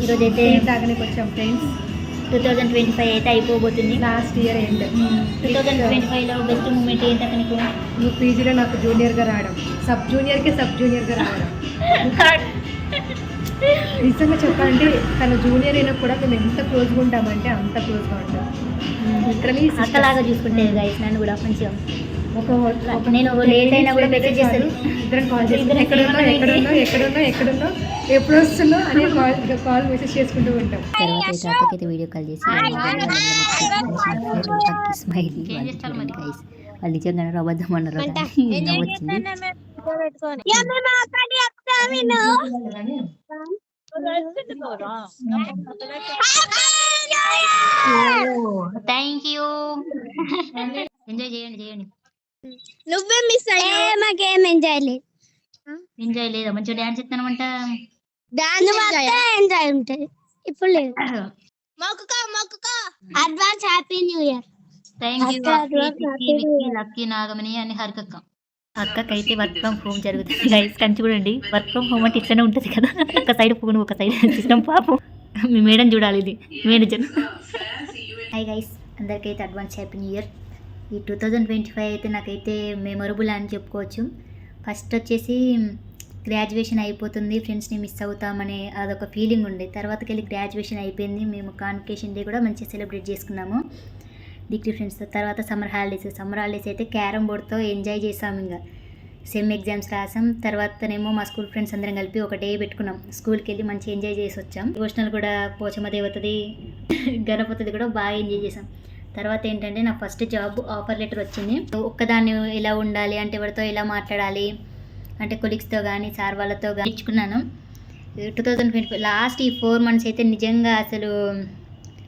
ఈరోజు అయితే తాగడానికి వచ్చాం ఫ్రెండ్స్. 2025 అయితే అయిపోబోతుంది. Last year end. 2025లో బెస్ట్ మూమెంట్ ఏంటి అతనికి? నువ్వు పీజీలో నాకు జూనియర్గా రావడం, సబ్ జూనియర్గా రావడం. నిజంగా చెప్పాలంటే తన జూనియర్ అయినా కూడా మేము ఎంత క్లోజ్గా ఉంటామంటే అంత క్లోజ్గా ఉంటాం. లిటరలీ అక్కలాగా చూసుకుంటే గైస్ నన్ను కూడా మంచిగా నేను లేట్ అయినా కూడా మెసేజ్ చేస్తాను. ఇద్దరం కాల్ చేస్తాను, ఎక్కడున్నా ఎప్పుడు వస్తున్నా అని కాల్ మెసేజ్ చేసుకుంటూ ఉంటాం. తర్వాత అయితే వీడియో కాల్ చేసి స్మైలీ గైస్ వాళ్ళు నిజంగానే అబద్ధం అన్నారు వచ్చింది. Thank you. ఎంజాయ్ చేయండి. నువ్వే మిస్ అయ్యా. మాకేం ఎంజాయ్ లేదా? మంచిగా డాన్స్ ఇస్తానమంట. ఎంజాయ్ ఉంటుంది. ఇప్పుడు లేదు. Advance happy new year. Thank you lucky Nagamani అని హరికక్క. అక్కకైతే వర్క్ ఫ్రమ్ హోమ్ జరుగుతుంది గైస్. కంచి చూడండి, వర్క్ ఫ్రమ్ హోమ్ అంటే ఇట్లనే ఉంటుంది కదా, ఒక సైడ్ ఫోన్ ఒక సైడ్ సిస్టమ్. పాపం మీ మేడం చూడాలి, ఇది మేనేజర్. హాయ్ గైస్, అందరికైతే అడ్వాన్స్ హ్యాపీ న్యూ ఇయర్. ఈ 2025 అయితే నాకైతే మెమొరబుల్ అని చెప్పుకోవచ్చు. ఫస్ట్ వచ్చేసి గ్రాడ్యుయేషన్ అయిపోతుంది, ఫ్రెండ్స్ని మిస్ అవుతామనే అదొక ఫీలింగ్ ఉండే. తర్వాతకి వెళ్ళి గ్రాడ్యుయేషన్ అయిపోయింది, మేము కాన్వకేషన్ డే కూడా మంచిగా సెలబ్రేట్ చేసుకున్నాము డిగ్రీ ఫ్రెండ్స్తో. తర్వాత సమ్మర్ హాలిడేస్ అయితే క్యారమ్ బోర్డ్తో ఎంజాయ్ చేసాము. ఇంకా సెమ్ ఎగ్జామ్స్ రాసాం. తర్వాతనేమో మా స్కూల్ ఫ్రెండ్స్ అందరం కలిపి ఒక డే పెట్టుకున్నాం, స్కూల్కి వెళ్ళి మంచిగా ఎంజాయ్ చేసి వచ్చాం. డివోషనల్ కూడా పోచమ్మ దేవతది, గణపతిది కూడా బాగా ఎంజాయ్ చేసాం. తర్వాత ఏంటంటే నా ఫస్ట్ జాబ్ ఆఫర్ లెటర్ వచ్చింది. ఒక్కదాన్ని ఎలా ఉండాలి అంటే, ఎవరితో ఎలా మాట్లాడాలి అంటే, కొలీగ్స్తో కానీ సార్ వాళ్ళతో కానీ నేర్చుకున్నాను. 2025 లాస్ట్ ఈ 4 months అయితే నిజంగా అసలు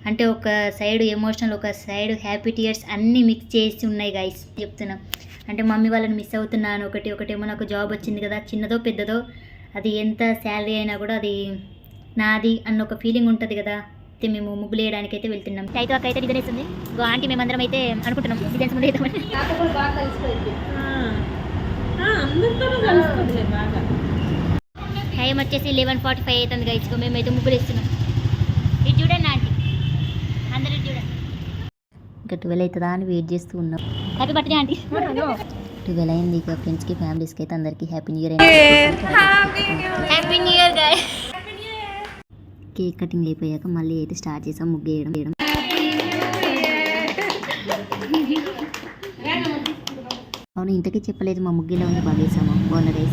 అంటే ఒక సైడ్ ఎమోషనల్, ఒక సైడ్ హ్యాపీ టీయర్స్ అన్నీ మిక్స్ చేసి ఉన్నాయి గైస్. చెప్తున్నా అంటే మమ్మీ వాళ్ళని మిస్ అవుతున్నాను. ఒకటేమో నాకు జాబ్ వచ్చింది కదా, చిన్నదో పెద్దదో, అది ఎంత శాలరీ అయినా కూడా అది నాది అన్న ఒక ఫీలింగ్ ఉంటుంది కదా. అయితే మేము ముగ్గులు వేయడానికి అయితే వెళ్తున్నాం. టైతో అక్క అయితే డిజైన్ వేస్తుంది. ఆంటీ మేమందరం అయితే అనుకుంటున్నాం డిజైన్స్ ముందు వేద్దామని. టైం వచ్చేసి 11:45 అవుతుంది గైస్. మేమైతే ముగ్గులు వేస్తున్నాం. ఇది చూడండి ఆంటీ, అందరూ చూడండి. ఇంకా 12 అవుతుందా అని వెయిట్ చేస్తూ ఉన్నాం. Happy birthday aunty. 12 అయింది. ఇక ఫ్రెండ్స్కి ఫ్యామిలీస్కి అయితే అందరికీ happy new year. Happy new year guys. Cake cutting అయిపోయాక మళ్ళీ అయితే స్టార్ట్ చేసాం ముగ్గు వేయడం. అవును, ఇంతకీ చెప్పలేదు మా ముగ్గులో ఉంది, బాగా వేసాము. బాగున్నది.